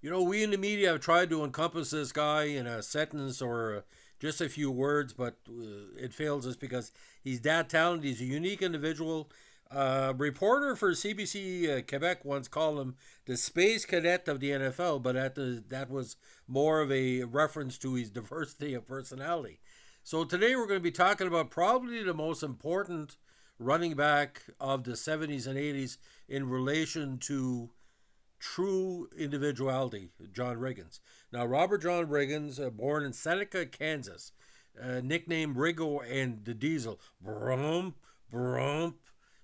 We in the media have tried to encompass this guy in a sentence or just a few words, but it fails us because he's that talented. He's a unique individual. Reporter for CBC Quebec once called him the space cadet of the NFL, but that was more of a reference to his diversity of personality. So today we're going to be talking about probably the most important running back of the 70s and 80s in relation to true individuality, John Riggins. Now, Robert John Riggins, born in Seneca, Kansas, nicknamed Riggo and the Diesel, Brump, Brump,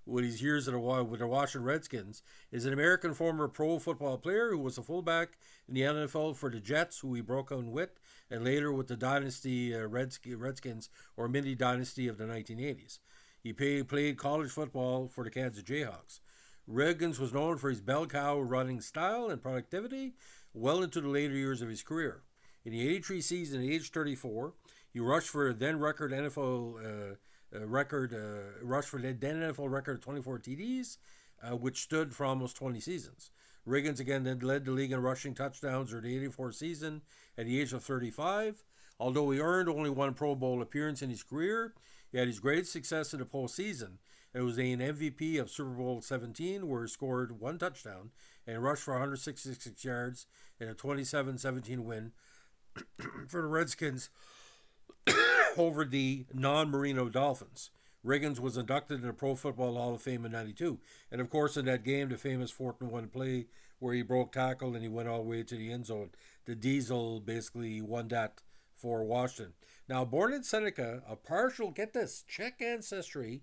with his years with the Washington Redskins, is an American former pro football player who was a fullback in the NFL for the Jets, who he broke on with, and later with the Dynasty Redskins, or mini dynasty of the 1980s. He played college football for the Kansas Jayhawks. Riggins was known for his bell cow running style and productivity well into the later years of his career. In the 83 season at age 34, he rushed for a then record NFL rushed for the then NFL record of 24 TDs, which stood for almost 20 seasons. Riggins again then led the league in rushing touchdowns during the 84 season at the age of 35. Although he earned only one Pro Bowl appearance in his career, he had his greatest success in the postseason. It was an MVP of Super Bowl 17, where he scored one touchdown and rushed for 166 yards in a 27-17 win for the Redskins over the non-Marino Dolphins. Riggins was inducted in the Pro Football Hall of Fame in '92, and of course in that game, the famous 4th-and-1 play where he broke tackle and he went all the way to the end zone. The Diesel basically won that for Washington. Now, born in Seneca, a partial, get this, Czech ancestry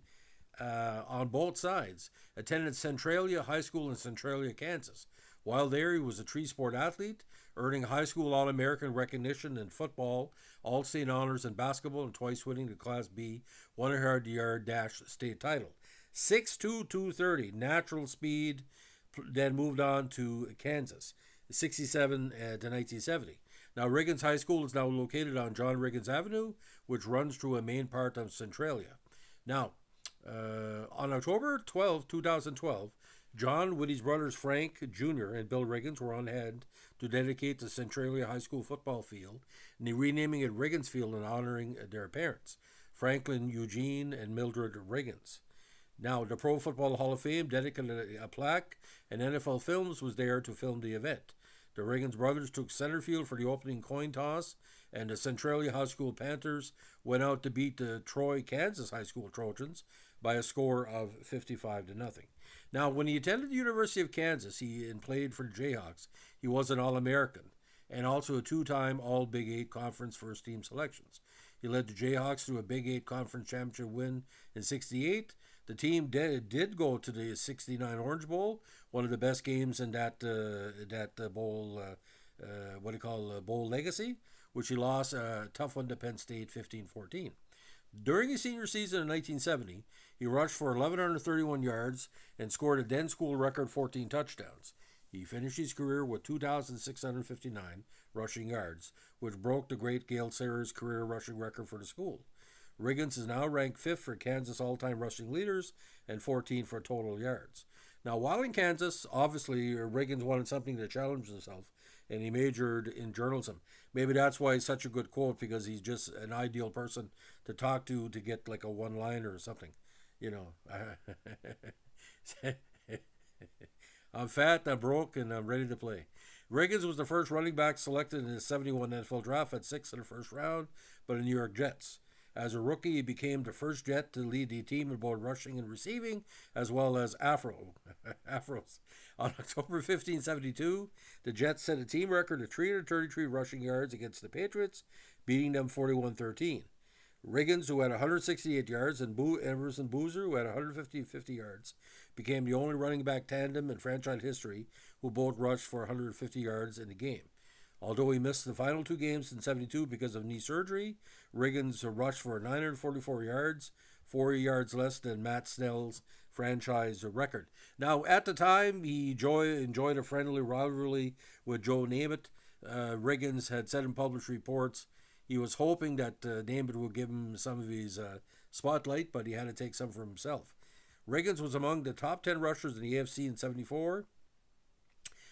on both sides, attended Centralia High School in Centralia, Kansas. While there, he was a tree sport athlete, earning high school All American recognition in football, All State honors in basketball, and twice winning the Class B 100 yard dash state title. 6'2", 230, natural speed, then moved on to Kansas, 67 to 1970. Now, Riggins High School is now located on John Riggins Avenue, which runs through a main part of Centralia. Now, on October 2012, John, with his brothers Frank Jr. and Bill Riggins, were on hand to dedicate the Centralia High School football field, and they renaming it Riggins Field in honoring their parents, Franklin Eugene and Mildred Riggins. Now, the Pro Football Hall of Fame dedicated a plaque, and NFL Films was there to film the event. The Riggins brothers took center field for the opening coin toss, and the Centralia High School Panthers went out to beat the Troy, Kansas High School Trojans by a score of 55 to nothing. Now, when he attended the University of Kansas and played for the Jayhawks, he was an All-American and also a two-time All-Big Eight Conference first team selections. He led the Jayhawks to a Big Eight Conference championship win in '68. The team did go to the '69 Orange Bowl, one of the best games in that bowl. What do you call bowl legacy, which he lost a tough one to Penn State 15-14. During his senior season in 1970, he rushed for 1,131 yards and scored a then school record 14 touchdowns. He finished his career with 2,659 rushing yards, which broke the great Gale Sayers' career rushing record for the school. Riggins is now ranked 5th for Kansas all-time rushing leaders and 14th for total yards. Now, while in Kansas, obviously Riggins wanted something to challenge himself, and he majored in journalism. Maybe that's why he's such a good quote, because he's just an ideal person to talk to get like a one-liner or something. You know, I'm fat, I'm broke, and I'm ready to play. Riggins was the first running back selected in the '71 NFL draft at 6th in the first round by the New York Jets. As a rookie, he became the first Jet to lead the team in both rushing and receiving, as well as Afros. On October 15, '72, the Jets set a team record of 333 rushing yards against the Patriots, beating them 41-13. Riggins, who had 168 yards, and Emerson Boozer, who had 150 yards, became the only running back tandem in franchise history who both rushed for 150 yards in the game. Although he missed the final two games in '72 because of knee surgery, Riggins rushed for 944 yards, 4 yards less than Matt Snell's franchise record. Now, at the time, he enjoyed a friendly rivalry with Joe Namath. Riggins had said in published reports he was hoping that Namath would give him some of his spotlight, but he had to take some for himself. Riggins was among the top 10 rushers in the AFC in '74.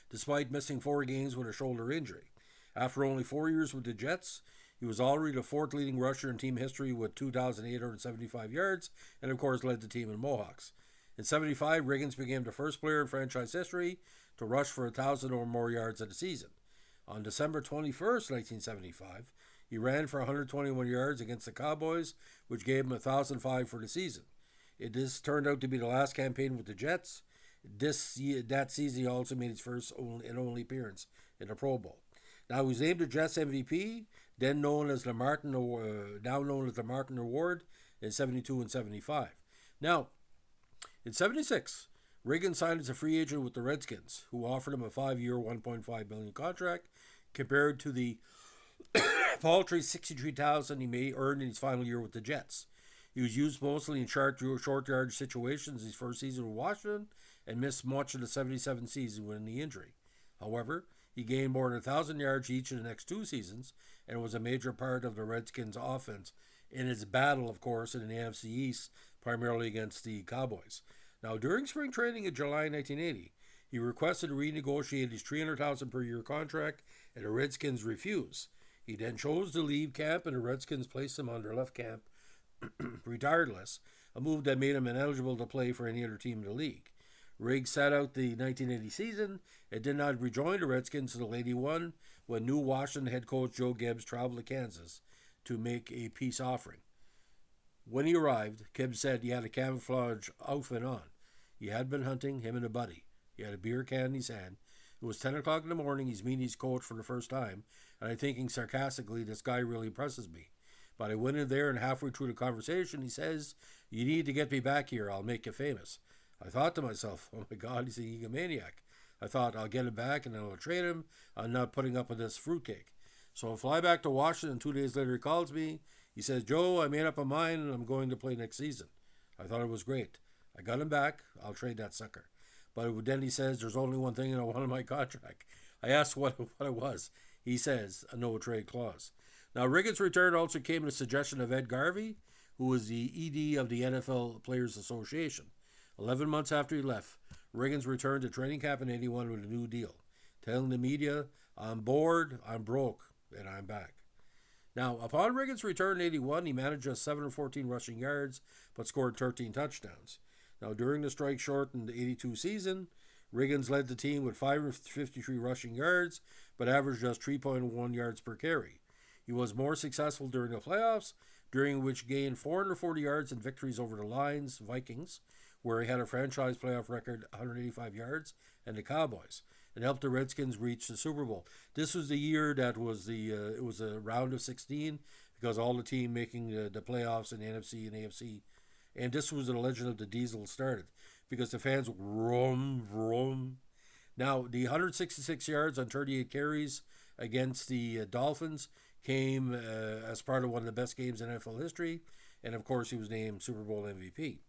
despite missing 4 games with a shoulder injury. After only 4 years with the Jets, he was already the fourth leading rusher in team history with 2,875 yards, and of course led the team in Mohawks. In '75, Riggins became the first player in franchise history to rush for 1,000 or more yards in a season. On December 21st, 1975, he ran for 121 yards against the Cowboys, which gave him 1,005 for the season. This turned out to be the last campaign with the Jets. That season, he also made his first and only appearance in the Pro Bowl. Now, he was named the Jets MVP, now known as the Martin Award in '72 and '75. Now, in '76, Riggins signed as a free agent with the Redskins, who offered him a 5-year, $1.5 million contract, compared to the paltry $63,000 he may earn in his final year with the Jets. He was used mostly in short yardage situations his first season with Washington, and missed much of the '77 season with the injury. However, he gained more than 1,000 yards each in the next 2 seasons, and was a major part of the Redskins' offense in its battle, of course, in the NFC East, primarily against the Cowboys. Now, during spring training in July 1980, he requested to renegotiate his $300,000 per year contract, and the Redskins refused. He then chose to leave camp, and the Redskins placed him on their left camp retired list, a move that made him ineligible to play for any other team in the league. Riggs sat out the 1980 season and did not rejoin the Redskins until '81, when new Washington head coach Joe Gibbs traveled to Kansas to make a peace offering. When he arrived, Gibbs said he had a camouflage outfit on. He had been hunting, him and a buddy. He had a beer can in his hand. It was 10 o'clock in the morning. He's meeting his coach for the first time, and I'm thinking sarcastically, this guy really impresses me. But I went in there, and halfway through the conversation, he says, "You need to get me back here. I'll make you famous." I thought to myself, oh my God, he's a egomaniac. I thought, I'll get him back and then I'll trade him. I'm not putting up with this fruitcake. So I fly back to Washington. 2 days later, he calls me. He says, "Joe, I made up my mind and I'm going to play next season." I thought it was great. I got him back. I'll trade that sucker. But then he says, "There's only one thing I want in my contract." I asked what it was. He says, a no trade clause. Now, Riggins' return also came at a suggestion of Ed Garvey, who was the ED of the NFL Players Association. 11 months after he left, Riggins returned to training camp in '81 with a new deal, telling the media, "I'm bored, I'm broke, and I'm back." Now, upon Riggins' return in '81, he managed just 714 rushing yards, but scored 13 touchdowns. Now, during the strike-shortened '82 season, Riggins led the team with 553 rushing yards, but averaged just 3.1 yards per carry. He was more successful during the playoffs, during which he gained 440 yards in victories over the Lions, Vikings, where he had a franchise playoff record 185 yards, and the Cowboys, and helped the Redskins reach the Super Bowl. This was the year that was it was a round of 16, because all the team making the playoffs in the NFC and AFC, and this was the legend of the Diesel started, because the fans would vroom, vroom. Now, the 166 yards on 38 carries against the Dolphins came as part of one of the best games in NFL history, and of course he was named Super Bowl MVP.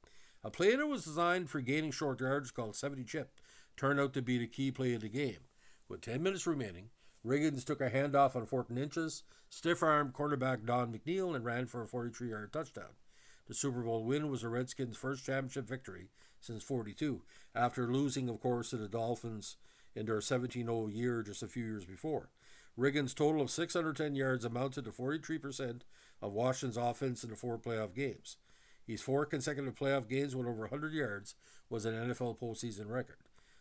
A play that was designed for gaining short yards called 70 chip turned out to be the key play of the game. With 10 minutes remaining, Riggins took a handoff on 14 inches, stiff-armed cornerback Don McNeil, and ran for a 43-yard touchdown. The Super Bowl win was the Redskins' first championship victory since '42, after losing, of course, to the Dolphins in their 17-0 year just a few years before. Riggins' total of 610 yards amounted to 43% of Washington's offense in the 4 playoff games. His 4 consecutive playoff games with over 100 yards was an NFL postseason record.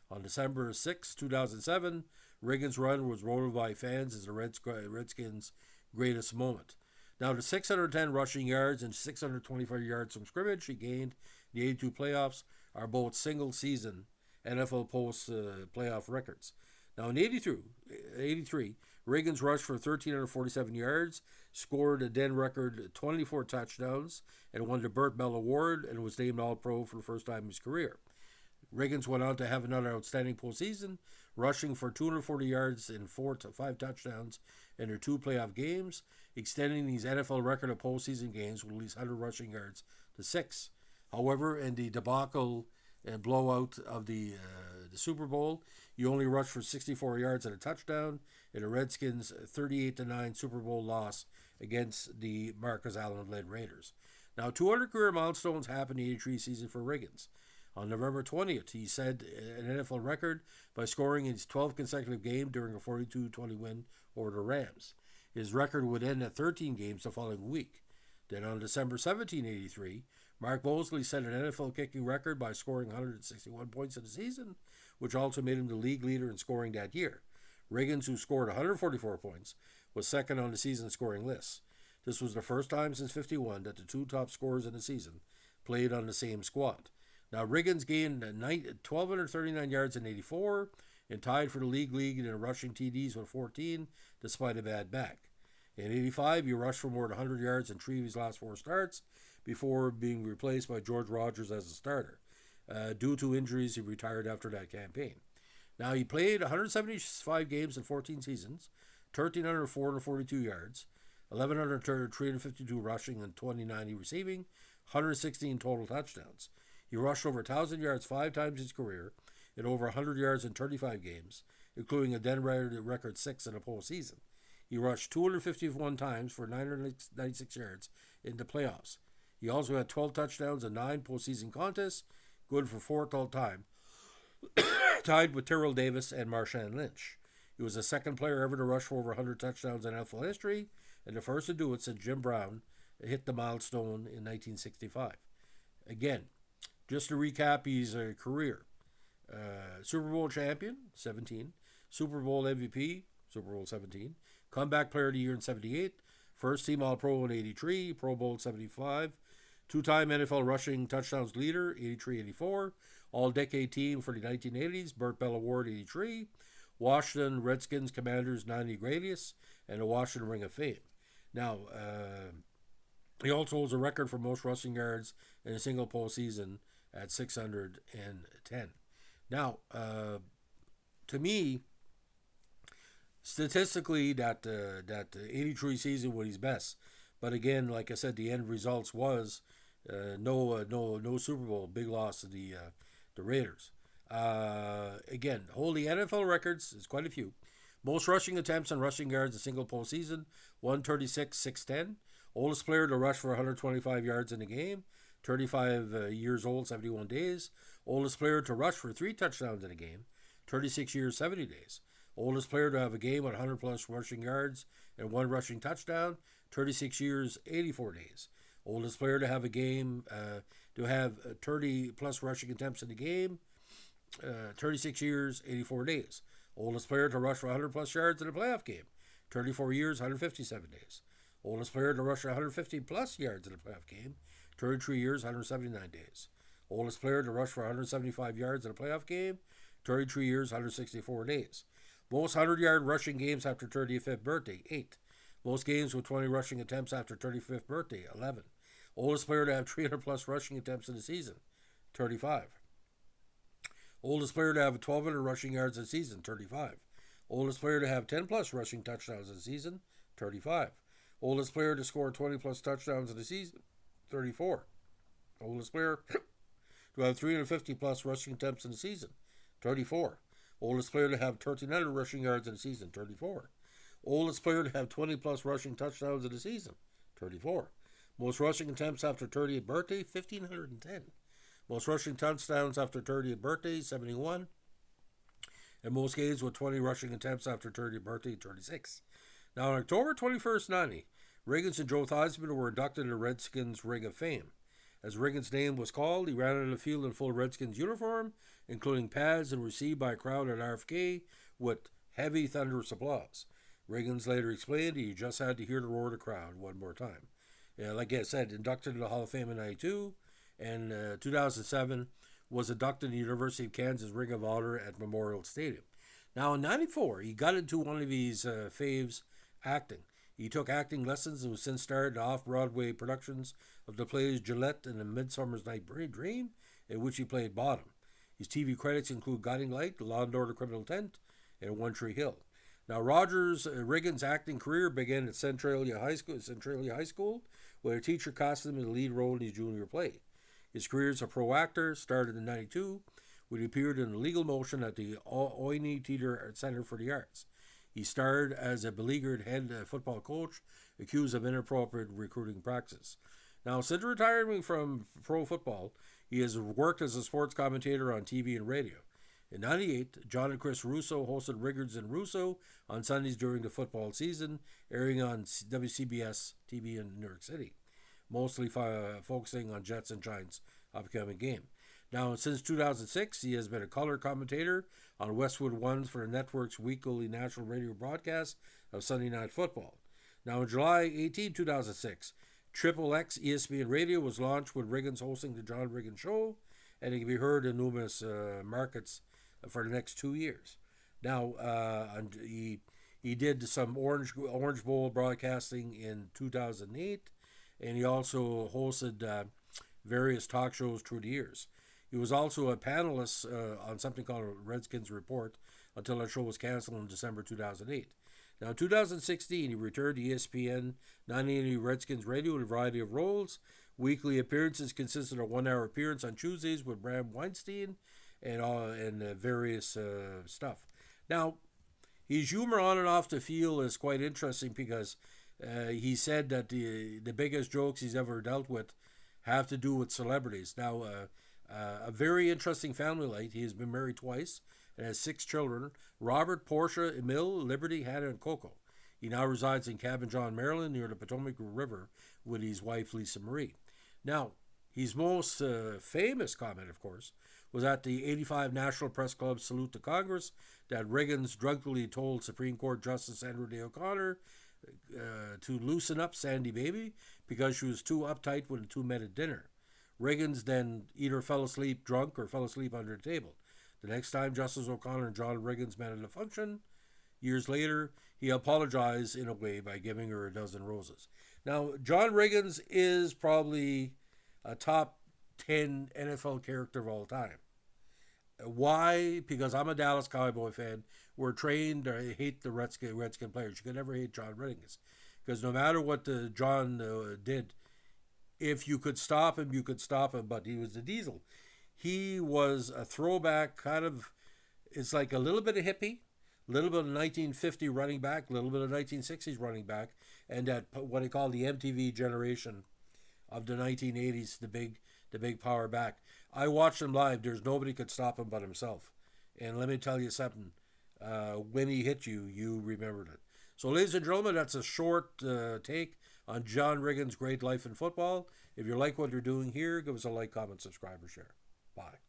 On December 6, 2007, Riggins' run was rolled by fans as the Redskins' greatest moment. Now, the 610 rushing yards and 625 yards from scrimmage he gained in the '82 playoffs are both single-season NFL playoff records. Now, in '83, Riggins rushed for 1,347 yards, scored a then record 24 touchdowns, and won the Burt Bell Award, and was named All-Pro for the first time in his career. Riggins went on to have another outstanding postseason, rushing for 240 yards and 5 touchdowns in their 2 playoff games, extending his NFL record of postseason games with at least 100 rushing yards to 6. However, in the debacle and blowout of the Super Bowl, he only rushed for 64 yards and a touchdown in the Redskins' 38-9 Super Bowl loss against the Marcus Allen-led Raiders. Now, 200 career milestones happened in the '83 season for Riggins. On November 20th, he set an NFL record by scoring in his 12th consecutive game during a 42-20 win over the Rams. His record would end at 13 games the following week. Then on December 17, 1983, Mark Mosley set an NFL kicking record by scoring 161 points in the season, which also made him the league leader in scoring that year. Riggins, who scored 144 points, was second on the season scoring list. This was the first time since 51 that the two top scorers in the season played on the same squad. Now, Riggins gained 1,239 yards in 84 and tied for the league in rushing TDs with 14, despite a bad back. In 85, he rushed for more than 100 yards in 3 of his last 4 starts before being replaced by George Rogers as a starter. Due to injuries, he retired after that campaign. Now, he played 175 games in 14 seasons, 1,342 yards, 1,352 rushing and 290 receiving, 116 total touchdowns. He rushed over 1,000 yards 5 times his career and over 100 yards in 35 games, including a then record 6 in a postseason. He rushed 251 times for 996 yards in the playoffs. He also had 12 touchdowns in 9 postseason contests, good for 4th all time, tied with Terrell Davis and Marshawn Lynch. He was the second player ever to rush for over 100 touchdowns in NFL history, and the first to do it since Jim Brown hit the milestone in 1965. Again, just to recap his career. Super Bowl champion, 17. Super Bowl MVP, Super Bowl 17. Comeback Player of the Year in 78. First team All-Pro in 83. Pro Bowl 75. Two-time NFL rushing touchdowns leader, 83-84. All-Decade Team for the 1980s, Burt Bell Award, 83. Washington Redskins Commanders 90 Greatest, and the Washington Ring of Fame. Now, he also holds a record for most rushing yards in a single postseason at 610. Now, to me, statistically, that 83 season was his best. But again, like I said, the end results was no Super Bowl, big loss to the Raiders. Again, holding NFL records, there's quite a few. Most rushing attempts and rushing yards in a single postseason, 136, 610. Oldest player to rush for 125 yards in a game, 35 years old, 71 days. Oldest player to rush for 3 touchdowns in a game, 36 years, 70 days. Oldest player to have a game with 100 plus rushing yards and 1 rushing touchdown, 36 years, 84 days. Oldest player to have a game, to have 30 plus rushing attempts in a game, 36 years, 84 days. Oldest player to rush for 100 plus yards in a playoff game, 34 years, 157 days. Oldest player to rush 150 plus yards in a playoff game, 33 years, 179 days. Oldest player to rush for 175 yards in a playoff game, 33 years, 164 days. Most 100-yard rushing games after 35th birthday, 8. Most games with 20 rushing attempts after 35th birthday, 11. Oldest player to have 300 plus rushing attempts in a season, 35. Oldest player to have 1,200 rushing yards in a season, 35. Oldest player to have 10 plus rushing touchdowns in a season, 35. Oldest player to score 20 plus touchdowns in a season, 34. Oldest player to have 350 plus rushing attempts in a season, 34. Oldest player to have 1,300 rushing yards in a season, 34. Oldest player to have 20 plus rushing touchdowns in a season, 34. Most rushing attempts after 30th birthday, 1,510. Most rushing touchdowns after 30th birthday, 71. And most games with 20 rushing attempts after 30th birthday, 36. Now, on October 21st, 90, Riggins and Joe Theismann were inducted into the Redskins Ring of Fame. As Riggins' name was called, he ran on the field in full Redskins uniform, including pads, and received by a crowd at RFK with heavy, thunderous applause. Riggins later explained he just had to hear the roar of the crowd one more time. Like I said, inducted into the Hall of Fame in 92, and 2007 was inducted in the University of Kansas Ring of Honor at Memorial Stadium. Now, in 94, he got into one of his faves, acting. He took acting lessons and was since starred in off-Broadway productions of the plays Gillette and A Midsummer's Night Dream, in which he played Bottom. His TV credits include Guiding Light, Law and Order Criminal Intent, and One Tree Hill. Now, Riggins' acting career began at Centralia High School, where a teacher cast him in the lead role in his junior play. His career as a pro actor started in 92, when he appeared in Legal Motion at the Oiney Theater Center for the Arts. He starred as a beleaguered head football coach accused of inappropriate recruiting practices. Now, since retiring from pro football, He has worked as a sports commentator on TV and radio. In '98, John and Chris Russo hosted Riggins and Russo on Sundays during the football season, airing on WCBS TV in New York City, mostly focusing on Jets and Giants upcoming game. Now, since 2006, he has been a color commentator on Westwood One for the network's weekly national radio broadcast of Sunday Night Football. Now, on July 18, 2006, Triple X ESPN Radio was launched with Riggins hosting the John Riggins Show, and it can be heard in numerous markets for the next 2 years. Now, he did some Orange Bowl broadcasting in 2008, and he also hosted various talk shows through the years. He was also a panelist on something called Redskins Report until that show was canceled in December 2008. Now, in 2016, he returned to ESPN 980 Redskins Radio in a variety of roles. Weekly appearances consisted of 1 hour appearance on Tuesdays with Bram Weinstein and various stuff. Now, his humor on and off the field is quite interesting because he said that the biggest jokes he's ever dealt with have to do with celebrities. Now, a very interesting family life. He has been married twice and has 6 children: Robert, Portia, Emil, Liberty, Hannah, and Coco. He now resides in Cabin John, Maryland, near the Potomac River, with his wife, Lisa Marie. Now, his most famous comment, of course, was at the '85 National Press Club Salute to Congress that Riggins drunkenly told Supreme Court Justice Andrew Day O'Connor to loosen up Sandy Baby because she was too uptight when the two met at dinner. Riggins then either fell asleep drunk or fell asleep under the table. The next time Justice O'Connor and John Riggins met at a function, years later, he apologized in a way by giving her a dozen roses. Now, John Riggins is probably a top 10 NFL character of all time. Why? Because I'm a Dallas Cowboy fan. We're trained to hate the Redskin players. You can never hate John Riggins. Because no matter what John did, if you could stop him, you could stop him, but he was the diesel. He was a throwback kind of, it's like a little bit of hippie, a little bit of 1950 running back, a little bit of 1960s running back, and that what they call the MTV generation of the 1980s, the big power back. I watched him live. There's nobody could stop him but himself. And let me tell you something. When he hit you, you remembered it. So, ladies and gentlemen, that's a short take on John Riggins' great life in football. If you like what you're doing here, give us a like, comment, subscribe, or share. Bye.